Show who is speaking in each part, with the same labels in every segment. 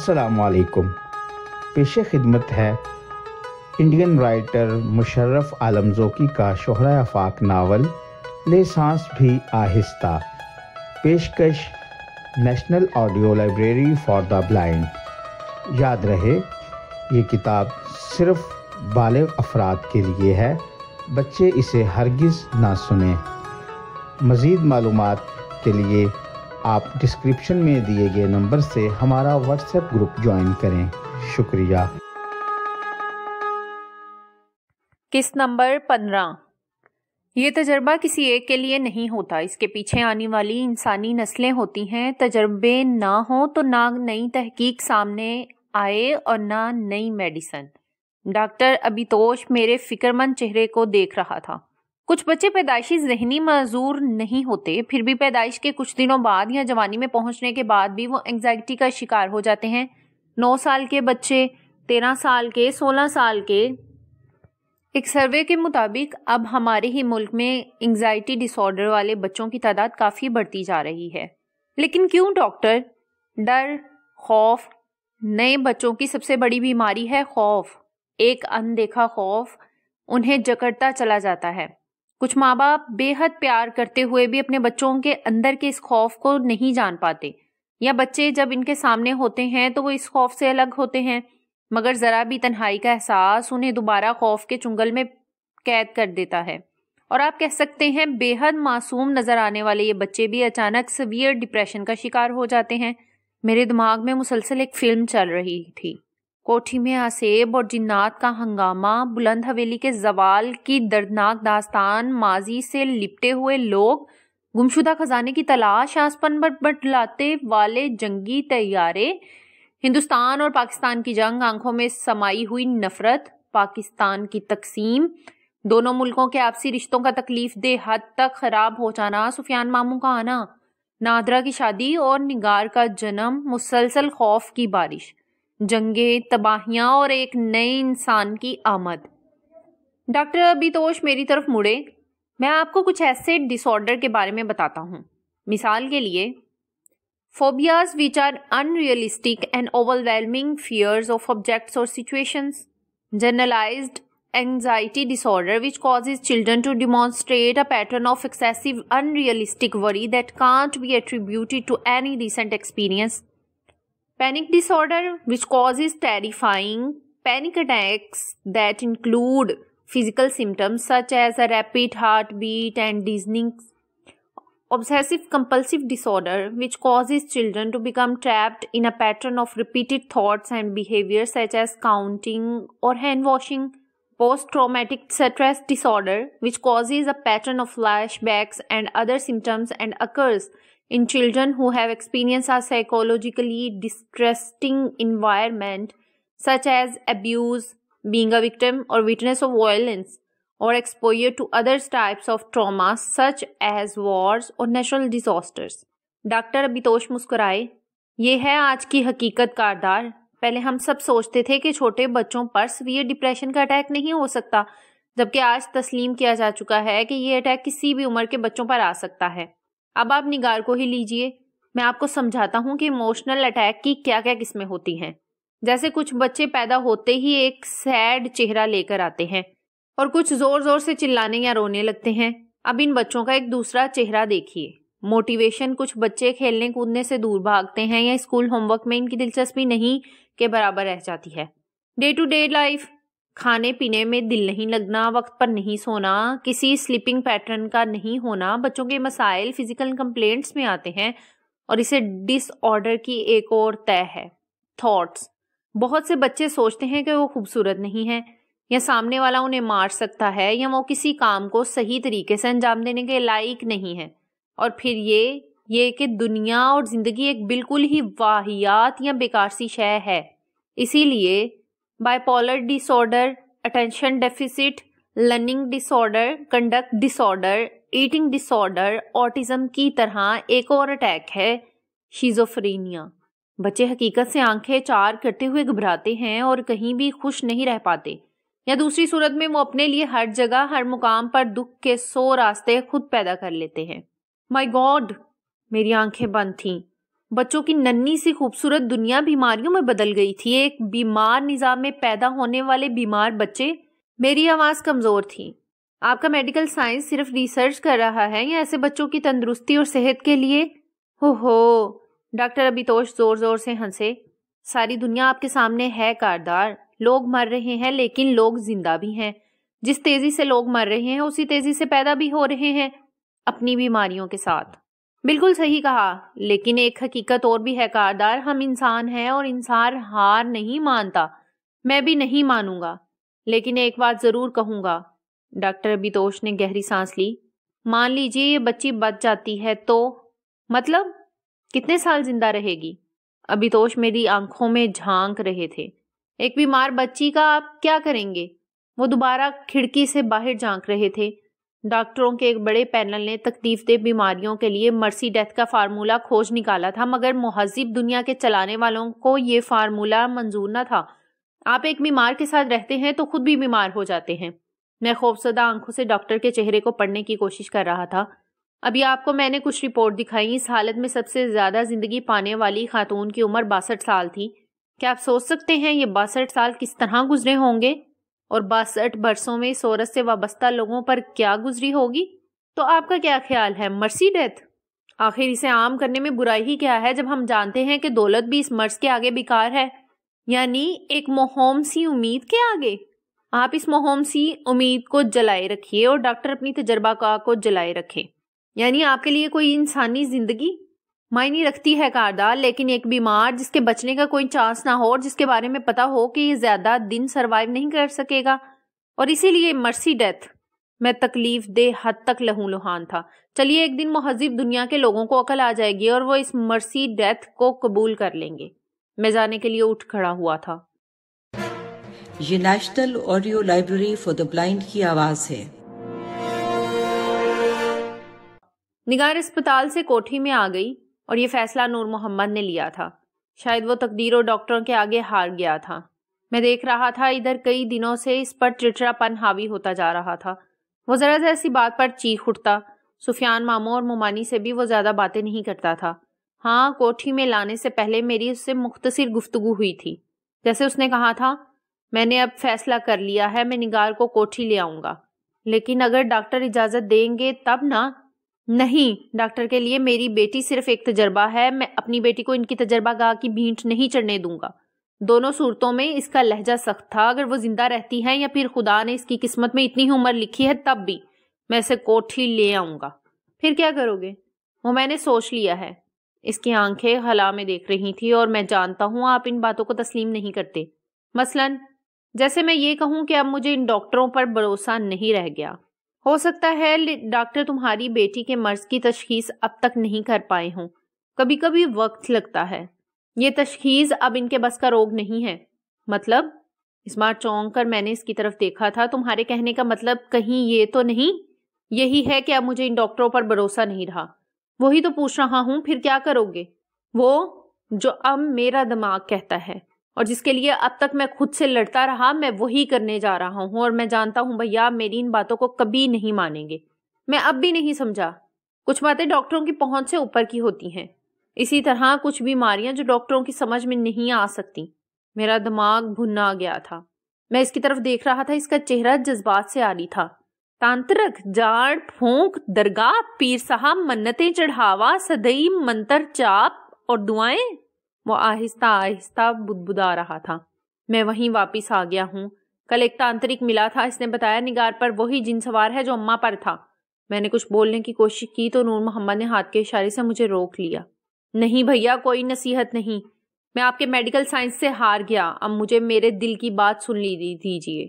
Speaker 1: السلام علیکم۔ پیش خدمت ہے انڈین رائٹر مشرف عالم ذوقی کا شہرہ آفاق ناول لے سانس بھی آہستہ، پیشکش national audio library for the blind. یاد رہے یہ کتاب صرف بالغ افراد کے لیے ہے، بچے اسے ہرگز نہ سنیں۔ مزید معلومات کے لیے آپ ڈسکرپشن میں دیے گئے نمبر سے ہمارا واٹس ایپ گروپ جوائن کریں۔ شکریہ۔
Speaker 2: قسط نمبر 15۔ یہ تجربہ کسی ایک کے لیے نہیں ہوتا، اس کے پیچھے آنے والی انسانی نسلیں ہوتی ہیں۔ تجربے نہ ہوں تو نہ نئی تحقیق سامنے آئے اور نہ نئی میڈیسن۔ ڈاکٹر ابھیتوش میرے فکر مند چہرے کو دیکھ رہا تھا۔ کچھ بچے پیدائشی ذہنی معذور نہیں ہوتے، پھر بھی پیدائش کے کچھ دنوں بعد یا جوانی میں پہنچنے کے بعد بھی وہ اینگزائٹی کا شکار ہو جاتے ہیں۔ 9 سال کے بچے، 13 سال کے، 16 سال کے۔ ایک سروے کے مطابق اب ہمارے ہی ملک میں اینگزائٹی ڈس آرڈر والے بچوں کی تعداد کافی بڑھتی جا رہی ہے۔ لیکن کیوں ڈاکٹر؟ ڈر، خوف۔ نئے بچوں کی سب سے بڑی بیماری ہے خوف۔ ایک اندیکھا خوف انہیں جکڑتا چلا جاتا ہے۔ کچھ ماں باپ بے حد پیار کرتے ہوئے بھی اپنے بچوں کے اندر کے اس خوف کو نہیں جان پاتے، یا بچے جب ان کے سامنے ہوتے ہیں تو وہ اس خوف سے الگ ہوتے ہیں، مگر ذرا بھی تنہائی کا احساس انہیں دوبارہ خوف کے چنگل میں قید کر دیتا ہے۔ اور آپ کہہ سکتے ہیں بے حد معصوم نظر آنے والے یہ بچے بھی اچانک سیویئر ڈپریشن کا شکار ہو جاتے ہیں۔ میرے دماغ میں مسلسل ایک فلم چل رہی تھی۔ کوٹھی میں آسیب اور جنات کا ہنگامہ، بلند حویلی کے زوال کی دردناک داستان، ماضی سے لپٹے ہوئے لوگ، گمشدہ خزانے کی تلاش، آسمان پر بٹلاتے والے جنگی طیارے، ہندوستان اور پاکستان کی جنگ، آنکھوں میں سمائی ہوئی نفرت، پاکستان کی تقسیم، دونوں ملکوں کے آپسی رشتوں کا تکلیف دہ حد تک خراب ہو جانا، سفیان ماموں کا آنا، نادرہ کی شادی اور نگار کا جنم، مسلسل خوف کی بارش، جنگیں، تباہیاں اور ایک نئے انسان کی آمد۔ ڈاکٹر ابھیتوش میری طرف مڑے۔ میں آپ کو کچھ ایسے ڈس آرڈر کے بارے میں بتاتا ہوں۔ مثال کے لیے phobias which are unrealistic and overwhelming fears of objects or situations. Generalized anxiety disorder which causes children to demonstrate a pattern of excessive unrealistic worry that can't be attributed to any recent experience. Panic disorder which causes terrifying panic attacks that include physical symptoms such as a rapid heartbeat and dizziness. Obsessive compulsive disorder which causes children to become trapped in a pattern of repeated thoughts and behaviors such as counting or hand washing. Post-traumatic stress disorder which causes a pattern of flashbacks and other symptoms and occurs in children who have experienced a psychologically distressing environment such as abuse, being a victim or witness of violence, or exposure to other types of trauma such as wars or natural disasters. Doctor Abhitosh مسکرائے۔ یہ ہے آج کی حقیقت کاردار۔ پہلے ہم سب سوچتے تھے کہ چھوٹے بچوں پر سیویئر ڈپریشن کا اٹیک نہیں ہو سکتا، جبکہ آج تسلیم کیا جا چکا ہے کہ یہ اٹیک کسی بھی عمر کے بچوں پر آ سکتا ہے۔ اب آپ نگار کو ہی لیجئے، میں آپ کو سمجھاتا ہوں کہ ایموشنل اٹیک کی کیا کیا قسمیں ہوتی ہیں۔ جیسے کچھ بچے پیدا ہوتے ہی ایک سیڈ چہرہ لے کر آتے ہیں اور کچھ زور زور سے چلانے یا رونے لگتے ہیں۔ اب ان بچوں کا ایک دوسرا چہرہ دیکھیے۔ موٹیویشن، کچھ بچے کھیلنے کودنے سے دور بھاگتے ہیں یا اسکول ہوم ورک میں ان کی دلچسپی نہیں کے برابر رہ جاتی ہے۔ ڈے ٹو ڈے لائف، کھانے پینے میں دل نہیں لگنا، وقت پر نہیں سونا، کسی سلیپنگ پیٹرن کا نہیں ہونا، بچوں کے مسائل فزیکل کمپلینٹس میں آتے ہیں۔ اور اسے ڈس آرڈر کی ایک اور طے ہے، تھاٹس۔ بہت سے بچے سوچتے ہیں کہ وہ خوبصورت نہیں ہیں، یا سامنے والا انہیں مار سکتا ہے، یا وہ کسی کام کو صحیح طریقے سے انجام دینے کے لائق نہیں ہے، اور پھر یہ کہ دنیا اور زندگی ایک بالکل ہی واہیات یا بیکار سی شے ہے۔ اسی لیے bipolar disorder, attention deficit learning disorder, conduct disorder, eating disorder, autism کی طرح ایک اور اٹیک ہے شیزوفرینیا۔ بچے حقیقت سے آنکھیں چار کرتے ہوئے گھبراتے ہیں اور کہیں بھی خوش نہیں رہ پاتے، یا دوسری صورت میں وہ اپنے لیے ہر جگہ ہر مقام پر دکھ کے 100 راستے خود پیدا کر لیتے ہیں۔ مائی گاڈ، میری آنکھیں بند تھیں۔ بچوں کی ننھی سی خوبصورت دنیا بیماریوں میں بدل گئی تھی. ایک بیمار نظام میں پیدا ہونے والے بیمار بچے. میری آواز کمزور تھی. آپ کا میڈیکل سائنس صرف ریسرچ کر رہا ہے یا ایسے بچوں کی تندرستی اور صحت کے لیے؟ ہو ڈاکٹر ابھیتوش زور زور سے ہنسے. ساری دنیا آپ کے سامنے ہے کاردار. لوگ مر رہے ہیں لیکن لوگ زندہ بھی ہیں. جس تیزی سے لوگ مر رہے ہیں اسی تیزی سے پیدا بھی ہو رہے ہیں اپنی بیماریوں کے ساتھ. بالکل صحیح کہا. لیکن ایک حقیقت اور بھی ہے کاردار. ہم انسان ہیں اور انسان ہار نہیں مانتا. میں بھی نہیں مانوں گا. لیکن ایک بات ضرور کہوں گا. ڈاکٹر ابھیتوش نے گہری سانس لی. مان لیجیے یہ بچی بچ جاتی ہے تو مطلب کتنے سال زندہ رہے گی؟ ابھیتوش میری آنکھوں میں جھانک رہے تھے. ایک بیمار بچی کا آپ کیا کریں گے؟ وہ دوبارہ کھڑکی سے باہر جھانک رہے تھے. ڈاکٹروں کے ایک بڑے پینل نے تکلیف دہ بیماریوں کے لیے مرسی ڈیتھ کا فارمولہ کھوج نکالا تھا، مگر مہذب دنیا کے چلانے والوں کو یہ فارمولہ منظور نہ تھا. آپ ایک بیمار کے ساتھ رہتے ہیں تو خود بھی بیمار ہو جاتے ہیں. میں خوفزدہ آنکھوں سے ڈاکٹر کے چہرے کو پڑھنے کی کوشش کر رہا تھا. ابھی آپ کو میں نے کچھ رپورٹ دکھائی. اس حالت میں سب سے زیادہ زندگی پانے والی خاتون کی عمر 62 سال تھی. کیا آپ سوچ سکتے ہیں یہ 62 سال کس طرح گزرے ہوں گے؟ اور 62 برسوں میں اس عورت سے وابستہ لوگوں پر کیا گزری ہوگی؟ تو آپ کا کیا خیال ہے مرسی ڈیتھ؟ آخر اسے عام کرنے میں برائی ہی کیا ہے جب ہم جانتے ہیں کہ دولت بھی اس مرض کے آگے بیکار ہے، یعنی ایک موہوم سی امید کے آگے. آپ اس موہوم سی امید کو جلائے رکھیے اور ڈاکٹر اپنی تجربہ کار کو جلائے رکھے. یعنی آپ کے لیے کوئی انسانی زندگی معنی رکھتی ہے کاردار، لیکن ایک بیمار جس کے بچنے کا کوئی چانس نہ ہو اور جس کے بارے میں پتا ہو کہ یہ زیادہ دن سروائیو نہیں کر سکے گا، اور اسی لیے مرسی ڈیتھ. میں تکلیف دہ حد تک لہو لہان تھا. چلیے ایک دن مہذب دنیا کے لوگوں کو عقل آ جائے گی اور وہ اس مرسی ڈیتھ کو قبول کر لیں گے. میں جانے کے لیے اٹھ کھڑا ہوا تھا.
Speaker 3: یہ national audio library for the blind کی آواز ہے.
Speaker 2: نگار اسپتال سے کوٹھی میں آ گئی اور یہ فیصلہ نور محمد نے لیا تھا. شاید وہ تقدیر اور ڈاکٹروں کے آگے ہار گیا تھا. میں دیکھ رہا تھا ادھر کئی دنوں سے اس پر چڑچڑا پن حاوی ہوتا جا رہا تھا. وہ ذرا ذرا سی بات پر چیخ اٹھتا. سفیان ماموں اور مومانی سے بھی وہ زیادہ باتیں نہیں کرتا تھا. ہاں، کوٹھی میں لانے سے پہلے میری اس سے مختصر گفتگو ہوئی تھی. جیسے اس نے کہا تھا، میں نے اب فیصلہ کر لیا ہے، میں نگار کو کوٹھی لے آؤں گا، لیکن اگر ڈاکٹر اجازت دیں گے تب نا. نہیں، ڈاکٹر کے لیے میری بیٹی صرف ایک تجربہ ہے. میں اپنی بیٹی کو ان کی تجربہ گاہ کی بھینٹ نہیں چڑھنے دوں گا. دونوں صورتوں میں اس کا لہجہ سخت تھا. اگر وہ زندہ رہتی ہے یا پھر خدا نے اس کی قسمت میں اتنی عمر لکھی ہے تب بھی میں اسے کوٹھی لے آؤں گا. پھر کیا کرو گے؟ وہ میں نے سوچ لیا ہے. اس کی آنکھیں خلا میں دیکھ رہی تھی. اور میں جانتا ہوں آپ ان باتوں کو تسلیم نہیں کرتے. مثلاً جیسے میں یہ کہوں کہ اب مجھے ان ڈاکٹروں پر بھروسہ نہیں رہ گیا. ہو سکتا ہے ڈاکٹر تمہاری بیٹی کے مرض کی تشخیص اب تک نہیں کر پائے ہوں. کبھی کبھی وقت لگتا ہے. یہ تشخیص اب ان کے بس کا روگ نہیں ہے. مطلب؟ اس بار چونک کر میں نے اس کی طرف دیکھا تھا. تمہارے کہنے کا مطلب کہیں یہ تو نہیں یہی ہے کہ اب مجھے ان ڈاکٹروں پر بھروسہ نہیں رہا؟ وہی تو پوچھ رہا ہوں. پھر کیا کرو گے؟ وہ جو اب میرا دماغ کہتا ہے اور جس کے لیے اب تک میں خود سے لڑتا رہا، میں وہی کرنے جا رہا ہوں. اور میں جانتا ہوں بھیا آپ میری ان باتوں کو کبھی نہیں مانیں گے. میں اب بھی نہیں سمجھا. کچھ باتیں ڈاکٹروں کی پہنچ سے اوپر کی ہوتی ہیں. اسی طرح کچھ بیماریاں جو ڈاکٹروں کی سمجھ میں نہیں آ سکتی. میرا دماغ بھنا گیا تھا. میں اس کی طرف دیکھ رہا تھا. اس کا چہرہ جذبات سے عاری تھا. تانترک، جاڑ پھونک، درگاہ، پیر صاحب، منتیں چڑھاوا، صدئی، منتر چاپ اور دعائیں. وہ آہستہ آہستہ بدبدا رہا تھا. میں وہیں واپس آ گیا ہوں. کل ایک تانترک ملا تھا. اس نے بتایا نگار پر وہی جن سوار ہے جو اماں پر تھا. میں نے کچھ بولنے کی کوشش کی تو نور محمد نے ہاتھ کے اشارے سے مجھے روک لیا. نہیں بھیا، کوئی نصیحت نہیں. میں آپ کے میڈیکل سائنس سے ہار گیا. اب مجھے میرے دل کی بات سن دیجیے،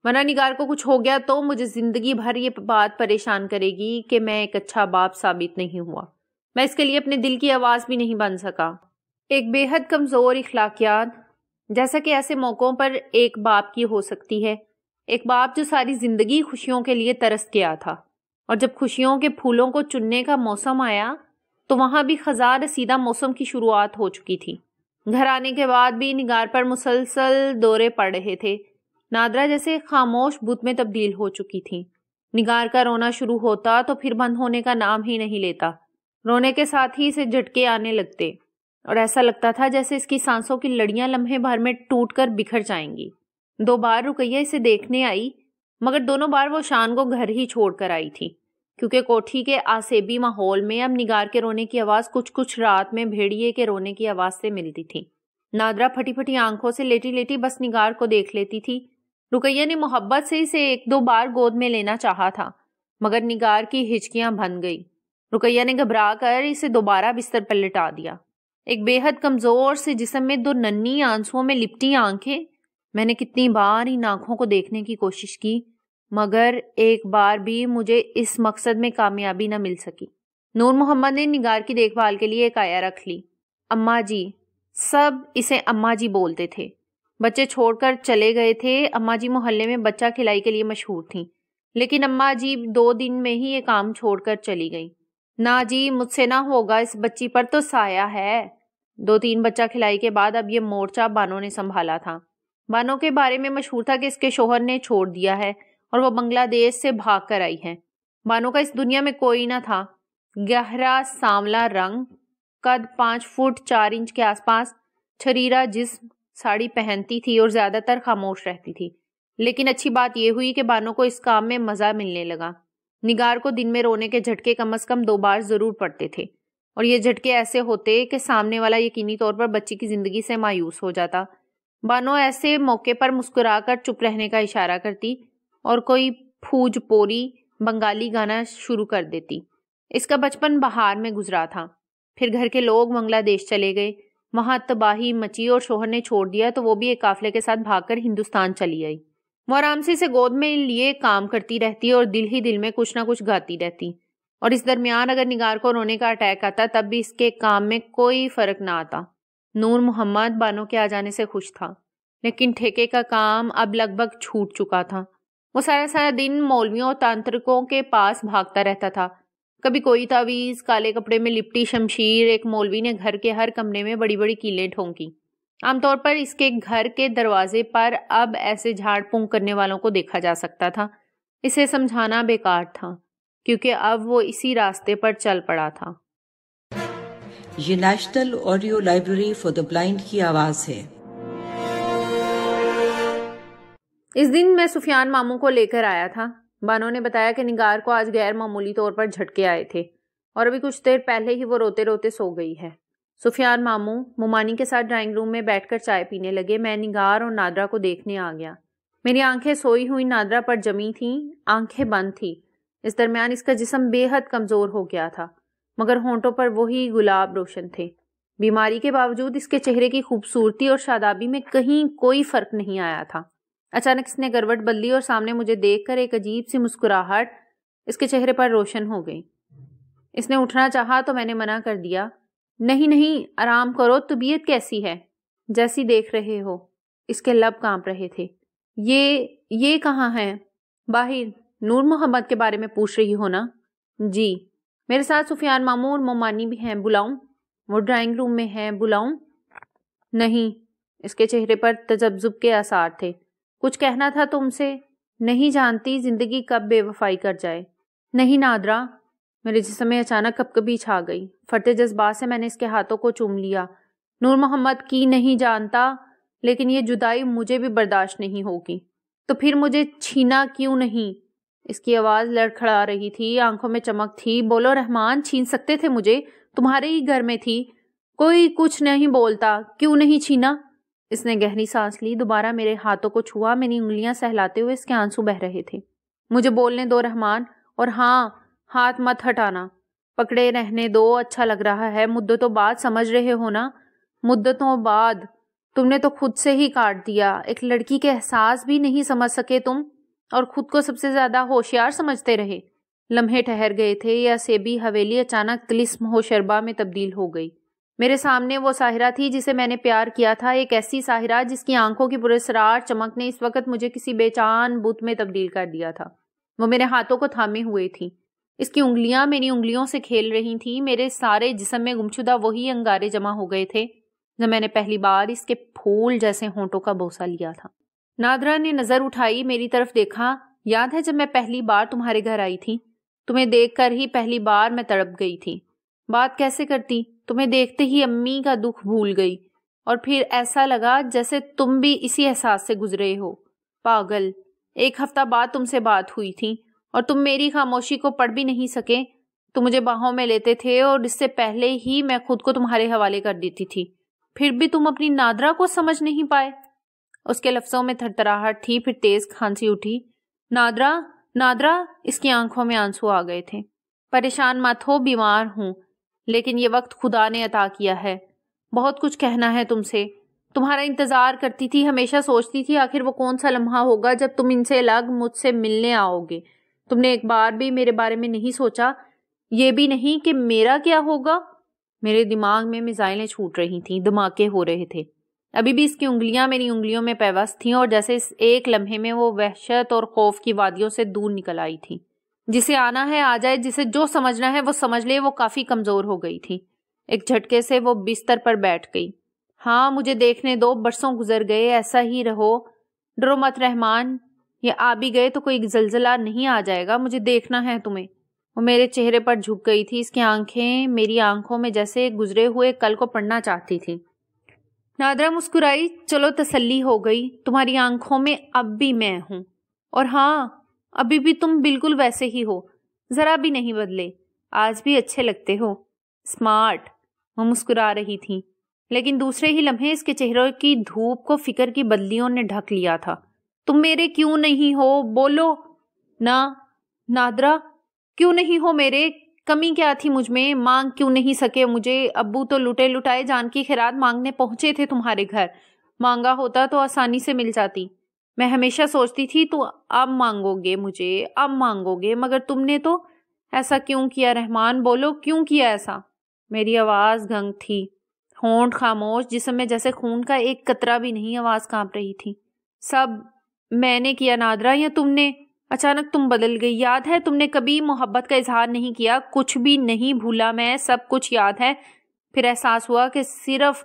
Speaker 2: ورنہ نگار کو کچھ ہو گیا تو مجھے زندگی بھر یہ بات پریشان کرے گی کہ میں ایک اچھا باپ ثابت نہیں ہوا. میں اس کے لیے اپنے دل کی آواز بھی نہیں بن سکا. ایک بے حد کمزور اخلاقیات جیسا کہ ایسے موقعوں پر ایک باپ کی ہو سکتی ہے. ایک باپ جو ساری زندگی خوشیوں کے لیے ترس گیا تھا، اور جب خوشیوں کے پھولوں کو چننے کا موسم آیا تو وہاں بھی خزاں رسیدہ موسم کی شروعات ہو چکی تھی. گھر آنے کے بعد بھی نگار پر مسلسل دورے پڑ رہے تھے. نادرا جیسے خاموش بت میں تبدیل ہو چکی تھی. نگار کا رونا شروع ہوتا تو پھر بند ہونے کا نام ہی نہیں لیتا. رونے کے ساتھ ہی اسے جھٹکے آنے لگتے. اور ایسا لگتا تھا جیسے اس کی سانسوں کی لڑیاں لمحے بھر میں ٹوٹ کر بکھر جائیں گی۔ 2 بار رقیہ اسے دیکھنے آئی، مگر دونوں بار وہ شان کو گھر ہی چھوڑ کر آئی تھی، کیونکہ کوٹھی کے آسیبی ماحول میں اب نگار کے رونے کی آواز کچھ رات میں بھیڑیے کے رونے کی آواز سے ملتی تھی۔ نادرا پھٹی پھٹی آنکھوں سے لیٹی لیٹی بس نگار کو دیکھ لیتی تھی۔ رقیہ نے محبت سے اسے 1-2 بار گود میں لینا چاہا تھا، مگر نگار کی ہچکیاں بن گئی۔ رقیہ نے گھبرا کر اسے دوبارہ بستر پر لٹا دیا۔ ایک بے حد کمزور سے جسم میں 2 ننھی آنسوؤں میں لپٹی آنکھیں۔ میں نے کتنی بار ان آنکھوں کو دیکھنے کی کوشش کی، مگر ایک بار بھی مجھے اس مقصد میں کامیابی نہ مل سکی۔ نور محمد نے نگار کی دیکھ بھال کے لیے ایک آیا رکھ لی۔ اماں جی، سب اسے اماں جی بولتے تھے۔ بچے چھوڑ کر چلے گئے تھے۔ اماں جی محلے میں بچہ کھلائی کے لیے مشہور تھیں، لیکن اماں جی 2 دن میں ہی یہ کام چھوڑ کر چلی گئیں۔ نہ جی، مجھ سے نہ ہوگا، اس بچی پر تو سایہ ہے۔ 2-3 بچہ کھلائی کے بعد اب یہ مورچہ بانو نے سنبھالا تھا۔ بانو کے بارے میں مشہور تھا کہ اس کے شوہر نے چھوڑ دیا ہے اور وہ بنگلہ دیش سے بھاگ کر آئی ہے۔ بانو کا اس دنیا میں کوئی نہ تھا۔ گہرا سانولا رنگ، قد 5 فٹ 4 انچ کے آس پاس، چھریرا جسم، ساڑی پہنتی تھی اور زیادہ تر خاموش رہتی تھی۔ لیکن اچھی بات یہ ہوئی کہ بانو کو اس کام میں مزہ ملنے لگا۔ نگار کو دن میں رونے کے جھٹکے کم از کم 2 بار ضرور پڑتے تھے، اور یہ جھٹکے ایسے ہوتے کہ سامنے والا یقینی طور پر بچی کی زندگی سے مایوس ہو جاتا۔ بانو ایسے موقع پر مسکرا کر چپ رہنے کا اشارہ کرتی اور کوئی پھوج پوری بنگالی گانا شروع کر دیتی۔ اس کا بچپن بہار میں گزرا تھا۔ پھر گھر کے لوگ بنگلہ دیش چلے گئے، وہاں تباہی مچی اور شوہر نے چھوڑ دیا تو وہ بھی ایک قافلے کے ساتھ بھاگ کر ہندوستان چلی آئی۔ وہ آرام سے اسے گود میں لیے کام کرتی رہتی اور دل ہی دل میں کچھ نہ کچھ گاتی رہتی، اور اس درمیان اگر نگار کو رونے کا اٹیک آتا تب بھی اس کے کام میں کوئی فرق نہ آتا۔ نور محمد بانو کے آ جانے سے خوش تھا، لیکن ٹھیکے کا کام اب لگ بھگ چھوٹ چکا تھا۔ وہ سارا دن مولویوں اور تانترکوں کے پاس بھاگتا رہتا تھا۔ کبھی کوئی تعویذ، کالے کپڑے میں لپٹی شمشیر۔ ایک مولوی نے گھر کے ہر کمرے میں بڑی بڑی کیلیں ٹھونکی۔ عام طور پر اس کے گھر کے دروازے پر اب ایسے جھاڑ پھونک کرنے والوں کو دیکھا جا سکتا تھا۔ اسے سمجھانا بیکار تھا، کیونکہ اب وہ اسی راستے پر چل پڑا تھا۔
Speaker 3: یہ national audio library for the blind کی آواز ہے۔
Speaker 2: اس دن میں سفیان ماموں کو لے کر آیا تھا۔ بانو نے بتایا کہ نگار کو آج غیر معمولی طور پر جھٹکے آئے تھے اور ابھی کچھ دیر پہلے ہی وہ روتے روتے سو گئی ہے۔ سفیان ماموں ممانی کے ساتھ ڈرائنگ روم میں بیٹھ کر چائے پینے لگے۔ میں نگار اور نادرا کو دیکھنے آ گیا۔ میری آنکھیں سوئی ہوئی نادرا پر جمی تھیں، آنکھیں بند تھی۔ اس درمیان اس کا جسم بے حد کمزور ہو گیا تھا، مگر ہونٹوں پر وہی گلاب روشن تھے۔ بیماری کے باوجود اس کے چہرے کی خوبصورتی اور شادابی میں کہیں کوئی فرق نہیں آیا تھا۔ اچانک اس نے کروٹ بدلی اور سامنے مجھے دیکھ کر ایک عجیب سی مسکراہٹ اس کے چہرے پر روشن ہو گئی۔ اس نے اٹھنا چاہا تو میں نے منع کر دیا۔ نہیں، آرام کرو، طبیعت کیسی ہے؟ جیسی دیکھ رہے ہو۔ اس کے لب کانپ رہے تھے۔ یہ کہاں ہے؟ باہر۔ نور محمد کے بارے میں پوچھ رہی ہو نا؟ جی۔ میرے ساتھ سفیان ماموں اور مومانی بھی ہیں، بلاؤں؟ وہ ڈرائنگ روم میں ہیں، بلاؤں؟ نہیں۔ اس کے چہرے پر تذبذب کے آثار تھے۔ کچھ کہنا تھا تم سے؟ نہیں جانتی زندگی کب بے وفائی کر جائے۔ نہیں نادرا۔ میرے جسم میں اچانک کپکپی چھا گئی۔ پھٹتے جذبات سے میں نے اس کے ہاتھوں کو چوم لیا۔ نور محمد کی نہیں جانتا، لیکن یہ جدائی مجھے بھی برداشت نہیں ہوگی۔ تو پھر مجھے چھینا کیوں نہیں؟ اس کی آواز لڑکھڑا رہی تھی، آنکھوں میں چمک تھی۔ بولو رحمان، چھین سکتے تھے مجھے، تمہارے ہی گھر میں تھی، کوئی کچھ نہیں بولتا، کیوں نہیں چھینا؟ اس نے گہری سانس لی، دوبارہ میرے ہاتھوں کو چھوا، میری انگلیاں سہلاتے ہوئے اس کے آنسو بہ رہے تھے۔ مجھے بولنے دو رحمان، اور ہاں، ہاتھ مت ہٹانا، پکڑے رہنے دو، اچھا لگ رہا ہے۔ مدتوں بعد، سمجھ رہے ہو نا؟ مدتوں بعد۔ تم نے تو خود سے ہی کاٹ دیا، ایک لڑکی کے احساس بھی نہیں سمجھ سکے تم، اور خود کو سب سے زیادہ ہوشیار سمجھتے رہے۔ لمحے ٹھہر گئے تھے، یہ سیبی حویلی اچانک طلسم ہو شربا میں تبدیل ہو گئی۔ میرے سامنے وہ ساحرہ تھی جسے میں نے پیار کیا تھا، ایک ایسی ساحرہ جس کی آنکھوں کی پراسرار چمک نے اس وقت مجھے کسی بے جان بت میں تبدیل کر دیا تھا۔ وہ میرے ہاتھوں کو تھامے ہوئے تھی، اس کی انگلیاں میری انگلیوں سے کھیل رہی تھیں، میرے سارے جسم میں گمشدہ وہی انگارے جمع ہو گئے تھے جب میں نے پہلی بار اس کے پھول جیسے ہونٹوں کا بوسہ لیا تھا۔ نادرا نے نظر اٹھائی، میری طرف دیکھا۔ یاد ہے جب میں پہلی بار تمہارے گھر آئی تھی؟ تمہیں دیکھ کر ہی پہلی بار میں تڑپ گئی تھی۔ بات کیسے کرتی؟ تمہیں دیکھتے ہی امی کا دکھ بھول گئی اور پھر ایسا لگا جیسے تم بھی اسی احساس سے گزرے ہو۔ پاگل، 1 ہفتہ بعد تم سے بات ہوئی تھی اور تم میری خاموشی کو پڑھ بھی نہیں سکے۔ تم مجھے باہوں میں لیتے تھے اور اس سے پہلے ہی میں خود کو تمہارے حوالے کر دیتی تھی، پھر بھی تم اپنی نادرا کو سمجھ نہیں پائے۔ اس کے لفظوں میں تھرتھراہٹ تھی، پھر تیز کھانسی اٹھی۔ نادرا، نادرا، اس کی آنکھوں میں آنسو آ گئے تھے۔ پریشان مت ہو، بیمار ہوں، لیکن یہ وقت خدا نے عطا کیا ہے۔ بہت کچھ کہنا ہے تم سے، تمہارا انتظار کرتی تھی، ہمیشہ سوچتی تھی آخر وہ کون سا لمحہ ہوگا جب تم ان سے الگ مجھ سے ملنے آؤ گے۔ تم نے ایک بار بھی میرے بارے میں نہیں سوچا، یہ بھی نہیں کہ میرا کیا ہوگا۔ میرے دماغ میں میزائلیں چھوٹ رہی تھیں، دھماکے ہو رہے تھے۔ ابھی بھی اس کی انگلیاں میری انگلیوں میں پیوست تھیں اور جیسے اس ایک لمحے میں وہ وحشت اور خوف کی وادیوں سے دور نکل آئی تھی۔ جسے آنا ہے آ جائے، جسے جو سمجھنا ہے وہ سمجھ لے۔ وہ کافی کمزور ہو گئی تھی۔ ایک جھٹکے سے وہ بستر پر بیٹھ گئی۔ ہاں، مجھے دیکھنے دو، برسوں گزر گئے، ایسا ہی رہو، ڈرو مت رحمان، یہ آ بھی گئے تو کوئی زلزلہ نہیں آ جائے گا، مجھے دیکھنا ہے تمہیں۔ وہ میرے چہرے پر جھک گئی تھی، اس کی آنکھیں میری آنکھوں میں جیسے گزرے ہوئے کل کو پڑھنا چاہتی تھی۔ نادرا مسکرائی۔ چلو تسلی ہو گئی، تمہاری آنکھوں میں اب بھی میں ہوں، اور ہاں ابھی بھی تم بالکل ویسے ہی ہو، ذرا بھی نہیں بدلے، آج بھی اچھے لگتے ہو، اسمارٹ۔ وہ مسکرا رہی تھی، لیکن دوسرے ہی لمحے اس کے چہرے کی دھوپ کو فکر کی بدلیوں نے ڈھک لیا تھا۔ تم میرے کیوں نہیں ہو؟ بولو نا نادرا، کیوں نہیں ہو میرے؟ کمی کیا تھی مجھ میں؟ مانگ کیوں نہیں سکے مجھے؟ ابو تو لٹے لٹائے جان کی خیرات مانگنے پہنچے تھے تمہارے گھر، مانگا ہوتا تو آسانی سے مل جاتی۔ میں ہمیشہ سوچتی تھی تو اب مانگو گے مجھے، اب مانگو گے، مگر تم نے تو ایسا کیوں کیا رحمان؟ بولو کیوں کیا ایسا؟ میری آواز گنگ تھی، ہونٹ خاموش، جسم میں جیسے خون کا ایک قطرہ بھی نہیں، آواز کانپ رہی تھی۔ سب میں نے کیا نادرا یا تم نے؟ اچانک تم بدل گئی، یاد ہے تم نے کبھی محبت کا اظہار نہیں کیا، کچھ بھی نہیں بھولا میں، سب کچھ یاد ہے۔ پھر احساس ہوا کہ صرف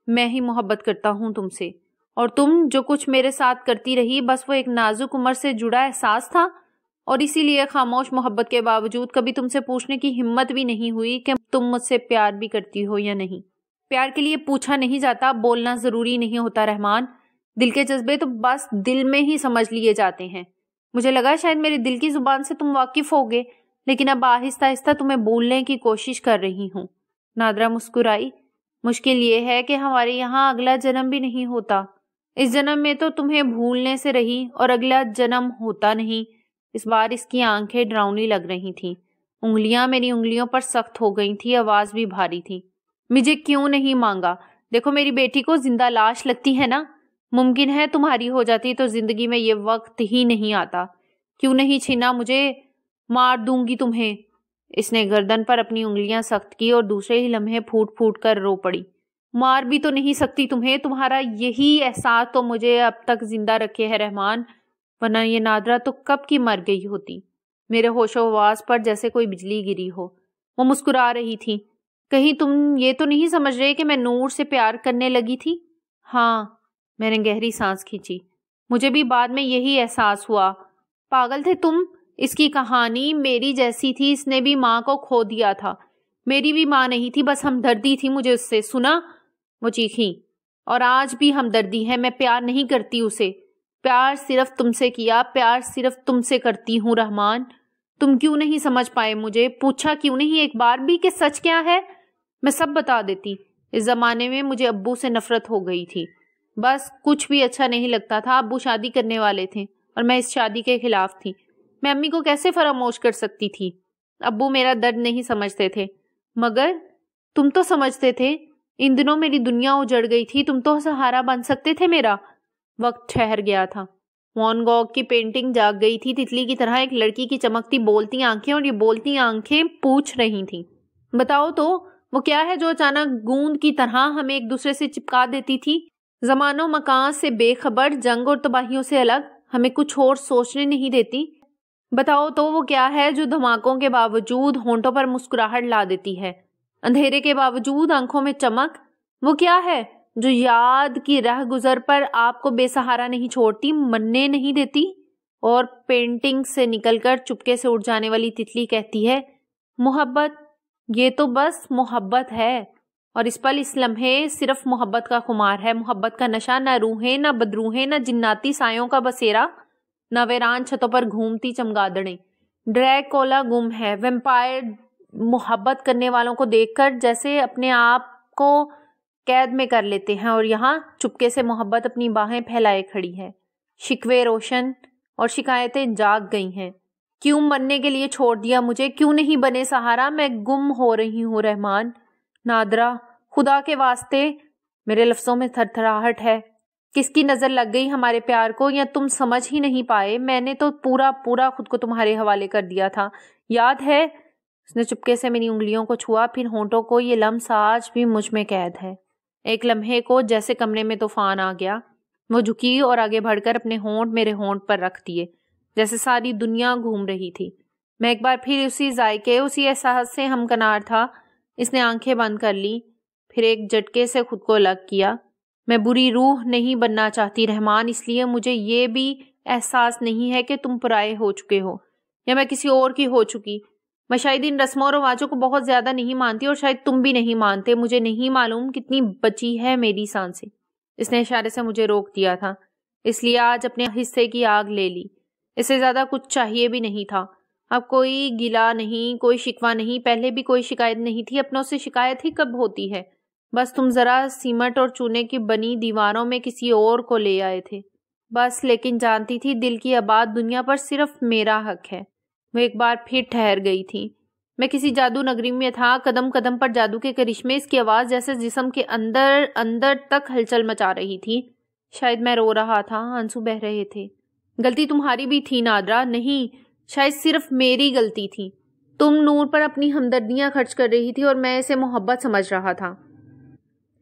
Speaker 2: میں ہی محبت کرتا ہوں تم سے، اور تم جو کچھ میرے ساتھ کرتی رہی بس وہ ایک نازک عمر سے جڑا احساس تھا، اور اسی لیے خاموش محبت کے باوجود کبھی تم سے پوچھنے کی ہمت بھی نہیں ہوئی کہ تم مجھ سے پیار بھی کرتی ہو یا نہیں۔ پیار کے لیے پوچھا نہیں جاتا، بولنا ضروری نہیں ہوتا رحمان، دل کے جذبے تو بس دل میں ہی سمجھ لیے جاتے ہیں۔ مجھے لگا شاید میرے دل کی زبان سے تم واقف ہوگے، لیکن اب آہستہ آہستہ تمہیں بولنے کی کوشش کر رہی ہوں۔ نادرا مسکرائی۔ مشکل یہ ہے کہ ہمارے یہاں اگلا جنم بھی نہیں ہوتا، اس جنم میں تو تمہیں بھولنے سے رہی، اور اگلا جنم ہوتا نہیں۔ اس بار اس کی آنکھیں ڈراؤنی لگ رہی تھیں، انگلیاں میری انگلیوں پر سخت ہو گئی تھی، آواز بھی بھاری تھی۔ مجھے کیوں نہیں مانگا؟ دیکھو میری بیٹی کو زندہ لاش لگتی ہے نا، ممکن ہے تمہاری ہو جاتی تو زندگی میں یہ وقت ہی نہیں آتا۔ کیوں نہیں چھینا مجھے؟ مار دوں گی تمہیں۔ اس نے گردن پر اپنی انگلیاں سخت کی اور دوسرے ہی لمحے پھوٹ پھوٹ کر رو پڑی۔ مار بھی تو نہیں سکتی تمہیں، تمہارا یہی احساس تو مجھے اب تک زندہ رکھے ہے رحمان، ورنہ یہ نادرا تو کب کی مر گئی ہوتی۔ میرے ہوش و حواس پر جیسے کوئی بجلی گری ہو۔ وہ مسکرا رہی تھی۔ کہیں تم یہ تو نہیں سمجھ رہے کہ میں نور سے پیار کرنے لگی تھی؟ ہاں۔ میں نے گہری سانس کھینچی۔ مجھے بھی بعد میں یہی احساس ہوا۔ پاگل تھے تم، اس کی کہانی میری جیسی تھی، اس نے بھی ماں کو کھو دیا تھا، میری بھی ماں نہیں تھی، بس ہمدردی تھی مجھے اس سے، سنا؟ وہ چیخیں۔ اور آج بھی ہمدردی ہے، میں پیار نہیں کرتی اسے، پیار صرف تم سے کیا، پیار صرف تم سے کرتی ہوں رحمان۔ تم کیوں نہیں سمجھ پائے مجھے؟ پوچھا کیوں نہیں ایک بار بھی کہ سچ کیا ہے؟ میں سب بتا دیتی۔ اس زمانے میں مجھے ابو سے نفرت ہو گئی تھی، بس کچھ بھی اچھا نہیں لگتا تھا۔ ابو شادی کرنے والے تھے اور میں اس شادی کے خلاف تھی۔ میں امی کو کیسے فراموش کر سکتی تھی؟ ابو میرا درد نہیں سمجھتے تھے، مگر تم تو سمجھتے تھے۔ ان دنوں میری دنیا اجڑ گئی تھی، تم تو سہارا بن سکتے تھے میرا۔ وقت ٹھہر گیا تھا۔ وان گوگ کی پینٹنگ جاگ گئی تھی، تتلی کی طرح ایک لڑکی کی چمکتی بولتی آنکھیں، اور یہ بولتی آنکھیں پوچھ رہی تھیں، بتاؤ تو وہ کیا ہے جو اچانک گوند کی طرح ہمیں ایک دوسرے سے چپکا دیتی تھی؟ زمان و مکان سے بے خبر، جنگ اور تباہیوں سے الگ، ہمیں کچھ اور سوچنے نہیں دیتی۔ بتاؤ تو وہ کیا ہے جو دھماکوں کے باوجود ہونٹوں پر مسکراہٹ لا دیتی ہے، اندھیرے کے باوجود آنکھوں میں چمک؟ وہ کیا ہے جو یاد کی رہ گزر پر آپ کو بے سہارا نہیں چھوڑتی، مرنے نہیں دیتی؟ اور پینٹنگ سے نکل کر چپکے سے اٹھ جانے والی تتلی کہتی ہے، محبت، یہ تو بس محبت ہے، اور اس پل اس لمحے صرف محبت کا خمار ہے، محبت کا نشہ، نہ روحیں نہ بدروہیں، نہ جناتی سایوں کا بسیرا، نہ ویران چھتوں پر گھومتی چمگادڑیں۔ ڈریکولا گم ہے۔ ویمپائر محبت کرنے والوں کو دیکھ کر جیسے اپنے آپ کو قید میں کر لیتے ہیں، اور یہاں چپکے سے محبت اپنی باہیں پھیلائے کھڑی ہے۔ شکوے روشن اور شکایتیں جاگ گئی ہیں۔ کیوں مرنے کے لیے چھوڑ دیا مجھے؟ کیوں نہیں بنے سہارا؟ میں گم ہو رہی ہوں رحمان۔ نادرا، خدا کے واسطے، میرے لفظوں میں تھر تھراہٹ ہے۔ کس کی نظر لگ گئی ہمارے پیار کو، یا تم سمجھ ہی نہیں پائے؟ میں نے تو پورا خود کو تمہارے حوالے کر دیا تھا، یاد ہے؟ اس نے چپکے سے میری انگلیوں کو چھوا، پھر ہونٹوں کو۔ یہ لمس آج بھی مجھ میں قید ہے۔ ایک لمحے کو جیسے کمرے میں طوفان آ گیا، وہ جھکی اور آگے بڑھ کر اپنے ہونٹ میرے ہونٹ پر رکھ دیے، جیسے ساری دنیا گھوم رہی تھی۔ میں ایک بار پھر اسی ذائقے، اسی احساس سے ہمکنار تھا۔ اس نے آنکھیں بند کر لی، پھر ایک جھٹکے سے خود کو الگ کیا۔ میں بری روح نہیں بننا چاہتی رحمان، اس لیے مجھے یہ بھی احساس نہیں ہے کہ تم پرائے ہو چکے ہو یا میں کسی اور کی ہو چکی۔ میں شاید ان رسموں اور رواجوں کو بہت زیادہ نہیں مانتی، اور شاید تم بھی نہیں مانتے۔ مجھے نہیں معلوم کتنی بچی ہے میری سانسیں۔ اس نے اشارے سے مجھے روک دیا تھا، اس لیے آج اپنے حصے کی آگ لے لی۔ اس سے زیادہ کچھ چاہیے بھی نہیں تھا۔ اب کوئی گلا نہیں، کوئی شکوہ نہیں، پہلے بھی کوئی شکایت نہیں تھی۔ اپنوں سے شکایت ہی کب ہوتی ہے؟ بس تم ذرا سیمنٹ اور چونے کی بنی دیواروں میں کسی اور کو لے آئے تھے، بس۔ لیکن جانتی تھی دل کی آباد دنیا پر صرف میرا حق ہے۔ وہ ایک بار پھر ٹھہر گئی تھی۔ میں کسی جادو نگری میں تھا، قدم قدم پر جادو کے کرشمے، اس کی آواز جیسے جسم کے اندر تک ہلچل مچا رہی تھی۔ شاید میں رو رہا تھا، آنسو بہہ رہے تھے۔ غلطی تمہاری بھی تھی نادرا، نہیں، شاید صرف میری غلطی تھی۔ تم نور پر اپنی ہمدردیاں خرچ کر رہی تھی اور میں اسے محبت سمجھ رہا تھا۔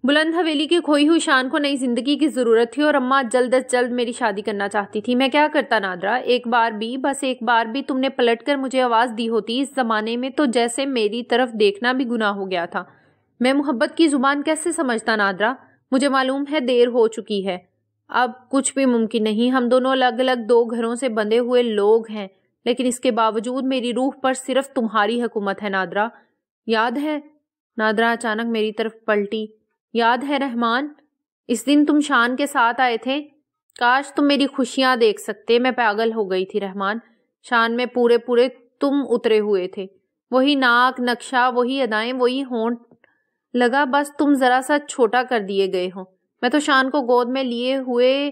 Speaker 2: بلند حویلی کی کھوئی ہوئی شان کو نئی زندگی کی ضرورت تھی، اور اماں جلد از جلد میری شادی کرنا چاہتی تھی۔ میں کیا کرتا نادرا؟ ایک بار بھی، بس ایک بار بھی تم نے پلٹ کر مجھے آواز دی ہوتی اس زمانے میں تو جیسے میری طرف دیکھنا بھی گناہ ہو گیا تھا۔ میں محبت کی زبان کیسے سمجھتا نادرا؟ مجھے معلوم ہے دیر ہو چکی ہے، اب کچھ بھی ممکن نہیں۔ ہم دونوں الگ الگ دو گھروں سے بندھے ہوئے لوگ ہیں، لیکن اس کے باوجود میری روح پر صرف تمہاری حکومت ہے نادرا، یاد ہے؟ نادرا اچانک میری طرف پلٹی۔ یاد ہے رحمان؟ اس دن تم شان کے ساتھ آئے تھے، کاش تم میری خوشیاں دیکھ سکتے۔ میں پاگل ہو گئی تھی رحمان، شان میں پورے تم اترے ہوئے تھے، وہی ناک نقشہ، وہی ادائیں، وہی ہونٹ، لگا بس تم ذرا سا چھوٹا کر دیے گئے ہو۔ میں تو شان کو گود میں لیے ہوئے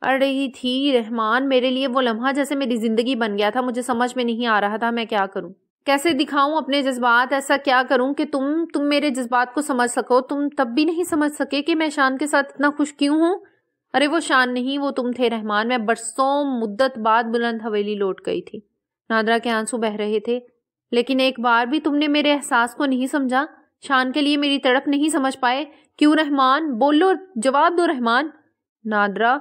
Speaker 2: اڑ رہی تھی رحمان، میرے لیے وہ لمحہ جیسے میری زندگی بن گیا تھا۔ مجھے سمجھ میں نہیں آ رہا تھا میں کیا کروں، کیسے دکھاؤں اپنے جذبات، ایسا کیا کروں کہ تم میرے جذبات کو سمجھ سکو۔ تم تب بھی نہیں سمجھ سکے کہ میں شان کے ساتھ اتنا خوش کیوں ہوں۔ ارے وہ شان نہیں، وہ تم تھے رحمان۔ میں برسوں مدت بعد بلند حویلی لوٹ گئی تھی۔ نادرا کے آنسو بہہ رہے تھے۔ لیکن ایک بار بھی تم نے میرے احساس کو نہیں سمجھا، شان کے لیے میری تڑپ نہیں سمجھ پائے۔ کیوں رحمان؟ بولو، جواب دو رحمان۔ نادرا،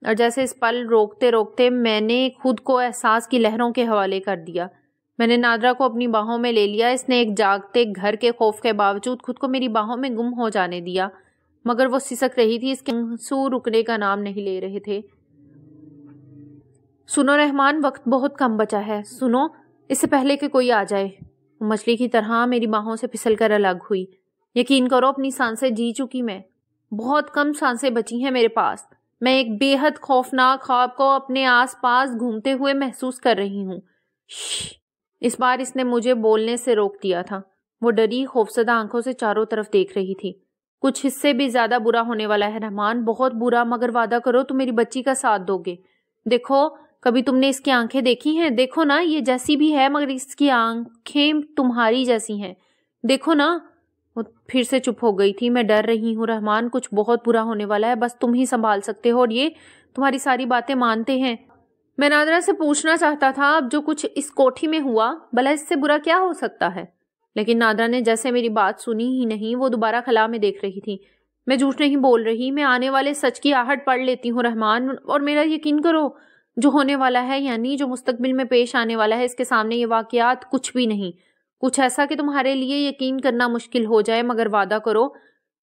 Speaker 2: اور جیسے اس پل روکتے روکتے میں نے خود کو احساس کی لہروں کے حوالے کر دیا۔ میں نے نادرا کو اپنی باہوں میں لے لیا۔ اس نے ایک جاگتے گھر کے خوف کے باوجود خود کو میری باہوں میں گم ہو جانے دیا، مگر وہ سسک رہی تھی، اس کے آنسو رکنے کا نام نہیں لے رہے تھے۔ سنو رحمان، وقت بہت کم بچا ہے، سنو، اس سے پہلے کہ کوئی آ جائے۔ وہ مچھلی کی طرح میری باہوں سے پھسل کر الگ ہوئی۔ یقین کرو اپنی سانسیں جی چکی میں، بہت کم سانسیں بچی ہیں میرے پاس۔ میں ایک بے حد خوفناک خواب کو اپنے آس پاس گھومتے ہوئے محسوس کر رہی ہوں۔ شش! اس بار اس نے مجھے بولنے سے روک دیا تھا۔ وہ ڈری خوفزدہ آنکھوں سے چاروں طرف دیکھ رہی تھی۔ کچھ اس سے بھی زیادہ برا ہونے والا ہے رحمان، بہت برا، مگر وعدہ کرو تم میری بچی کا ساتھ دو گے۔ دیکھو، کبھی تم نے اس کی آنکھیں دیکھی ہیں؟ دیکھو نا، یہ جیسی بھی ہے مگر اس کی آنکھیں تمہاری جیسی ہیں، دیکھو نا۔ وہ پھر سے چپ ہو گئی تھی۔ میں ڈر رہی ہوں رحمان، کچھ بہت برا ہونے والا ہے، بس تم ہی سنبھال سکتے ہو، اور یہ تمہاری ساری باتیں مانتے ہیں۔ میں نادرا سے پوچھنا چاہتا تھا، اب جو کچھ اس کوٹھی میں ہوا بھلا اس سے برا کیا ہو سکتا ہے، لیکن نادرا نے جیسے میری بات سنی ہی نہیں۔ وہ دوبارہ خلا میں دیکھ رہی تھی۔ میں جھوٹ نہیں بول رہی، میں آنے والے سچ کی آہٹ پڑھ لیتی ہوں رحمان، اور میرا یقین کرو، جو ہونے والا ہے، یعنی جو مستقبل میں پیش آنے والا ہے، اس کے سامنے یہ واقعات کچھ بھی نہیں، کچھ ایسا کہ تمہارے لیے یقین کرنا مشکل ہو جائے، مگر وعدہ کرو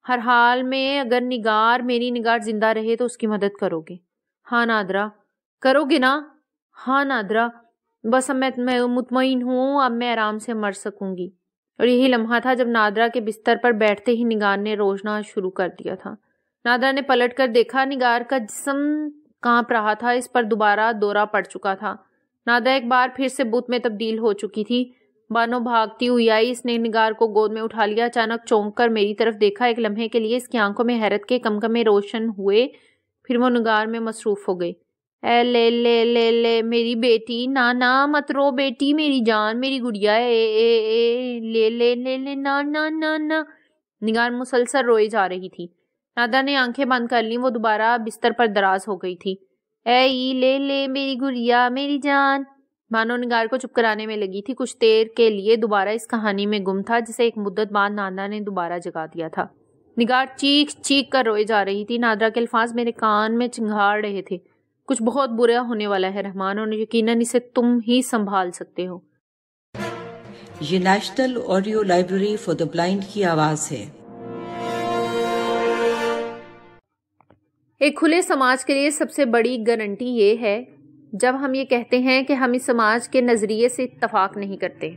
Speaker 2: ہر حال میں اگر میری نگار زندہ رہے تو اس کی مدد کرو گے۔ ہاں نادرا، کرو گے نا؟ ہاں نادرا، بس اب میں مطمئن ہوں، اب میں آرام سے مر سکوں گی۔ اور یہی لمحہ تھا جب نادرا کے بستر پر بیٹھتے ہی نگار نے روشنا شروع کر دیا تھا۔ نادرا نے پلٹ کر دیکھا، نگار کا جسم کانپ رہا تھا، اس پر دوبارہ دورہ پڑ چکا تھا۔ نادرا ایک بار پھر سے بت میں تبدیل ہو چکی تھی۔ بانو بھاگتی ہوئی آئی، اس نے نگار کو گود میں اٹھا لیا، اچانک چونک کر میری طرف دیکھا۔ ایک لمحے کے لیے اس کی آنکھوں میں حیرت کے کمکمے روشن ہوئے، پھر وہ نگار میں مصروف ہو گئی۔ اے لے لے لے لے میری بیٹی، نا نا مت رو بیٹی، میری جان، میری گڑیا، اے اے اے لے لے لے لے نا نا نا نا۔ نگار مسلسل روئے جا رہی تھی۔ نادرا نے آنکھیں بند کر لیں، وہ دوبارہ بستر پر دراز ہو گئی تھی۔ اے ای لے لے میری گڑیا، میری جان۔ بانو نگار کو چپ کرانے میں لگی تھی، کچھ دیر کے لیے دوبارہ اس کہانی میں گم تھا جسے ایک مدت بعد نادرا نے دوبارہ جگا دیا تھا۔ نگار چیخ چیخ کر روئے جا رہی تھی۔ نادرا کے الفاظ میرے کان میں چنگھاڑ رہے تھے، کچھ بہت برا ہونے والا ہے رحمان، اور یقیناً اسے تم ہی سنبھال سکتے ہو۔
Speaker 3: یہ national audio library for the blind کی آواز ہے۔
Speaker 2: ایک کھلے سماج کے لیے سب سے بڑی گارنٹی یہ ہے جب ہم یہ کہتے ہیں کہ ہم اس سماج کے نظریے سے اتفاق نہیں کرتے۔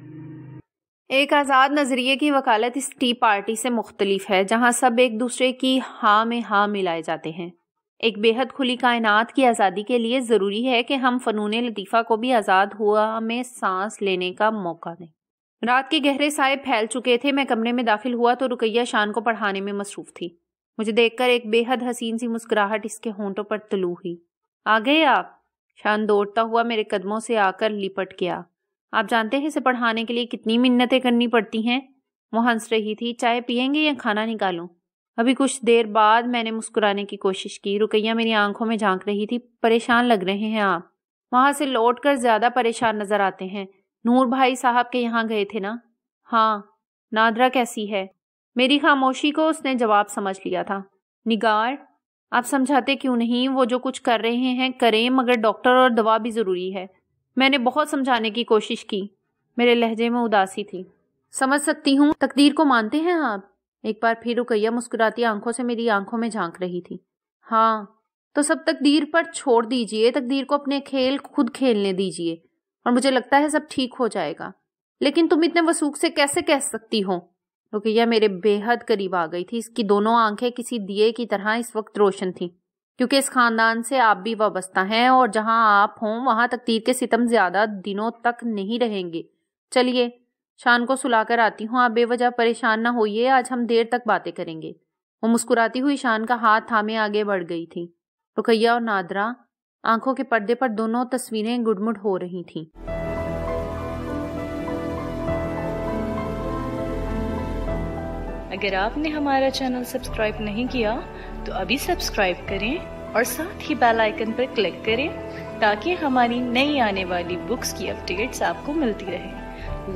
Speaker 2: ایک آزاد نظریے کی وکالت اس ٹی پارٹی سے مختلف ہے، جہاں سب ایک دوسرے کی ہاں میں ہاں ملائے جاتے ہیں۔ ایک بے حد کھلی کائنات کی آزادی کے لیے ضروری ہے کہ ہم فنون لطیفہ کو بھی آزاد ہوا میں سانس لینے کا موقع دیں۔ رات کے گہرے سائے پھیل چکے تھے۔ میں کمرے میں داخل ہوا تو رقیہ شان کو پڑھانے میں مصروف تھی۔ مجھے دیکھ کر ایک بے حد حسین سی مسکراہٹ اس کے ہونٹوں پر طلوع ہوئی۔ آ گئے آپ؟ شان دوڑتا ہوا میرے قدموں سے آ کر لپٹ گیا۔ آپ جانتے ہیں اسے پڑھانے کے لیے کتنی منتیں کرنی پڑتی ہیں؟ وہ ہنس رہی تھی۔ چائے پیئیں گے یا کھانا نکالوں؟ ابھی کچھ دیر بعد میں نے مسکرانے کی کوشش کی۔ رقیہ میری آنکھوں میں جھانک رہی تھی۔ پریشان لگ رہے ہیں آپ؟ وہاں سے لوٹ کر زیادہ پریشان نظر آتے ہیں۔ نور بھائی صاحب کے یہاں گئے تھے نا؟ ہاں۔ نادرا کیسی ہے؟ میری خاموشی کو اس نے جواب سمجھ لیا تھا۔ نگار، آپ سمجھاتے کیوں نہیں؟ وہ جو کچھ کر رہے ہیں کریں، مگر ڈاکٹر اور دوا بھی ضروری ہے۔ میں نے بہت سمجھانے کی کوشش کی۔ میرے لہجے میں اداسی تھی۔ سمجھ سکتی ہوں۔ تقدیر کو مانتے ہیں آپ؟ ایک بار پھر رقیہ مسکراتی آنکھوں سے میری آنکھوں میں جھانک رہی تھی۔ ہاں، تو سب تقدیر پر چھوڑ دیجئے، تقدیر کو اپنے کھیل خود کھیلنے دیجئے، اور مجھے لگتا ہے سب ٹھیک ہو جائے گا۔ لیکن تم اتنے وثوق سے کیسے کہہ سکتی ہو؟ رقیہ میرے بے حد قریب آ گئی تھی۔ اس کی دونوں آنکھیں کسی دیے کی طرح اس وقت روشن تھیں، کیونکہ اس خاندان سے آپ بھی وابستہ ہیں، اور جہاں آپ ہوں وہاں تقدیر کے ستم زیادہ دنوں تک نہیں رہیں گے۔ چلیے، شان کو سلا کر آتی ہوں، آپ بے وجہ پریشان نہ ہوئیے، آج ہم دیر تک باتیں کریں گے۔ وہ مسکراتی ہوئی شان کا ہاتھ تھامے آگے بڑھ گئی تھی۔ رقیہ اور نادرا آنکھوں کے پردے پر دونوں تصویریں گڈمڈ ہو رہی تھیں۔
Speaker 4: اگر آپ نے ہمارا چینل سبسکرائب نہیں کیا تو ابھی سبسکرائب کریں اور ساتھ ہی بیل آئیکن پر کلک کریں تاکہ ہماری نئی آنے والی بکس کی اپڈیٹس آپ کو ملتی رہیں۔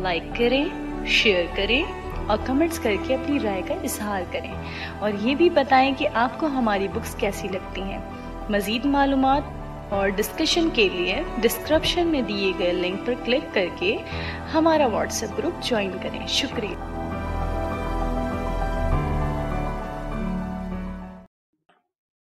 Speaker 4: لائک کریں، شیئر کریں اور کمنٹس کر کے اپنی رائے کا اظہار کریں، اور یہ بھی بتائیں کہ آپ کو ہماری بکس کیسی لگتی ہیں۔ مزید معلومات اور ڈسکشن کے لیے ڈسکرپشن میں دیے گئے لنک پر کلک کر کے ہمارا واٹس ایپ گروپ جوائن کریں۔ شکریہ۔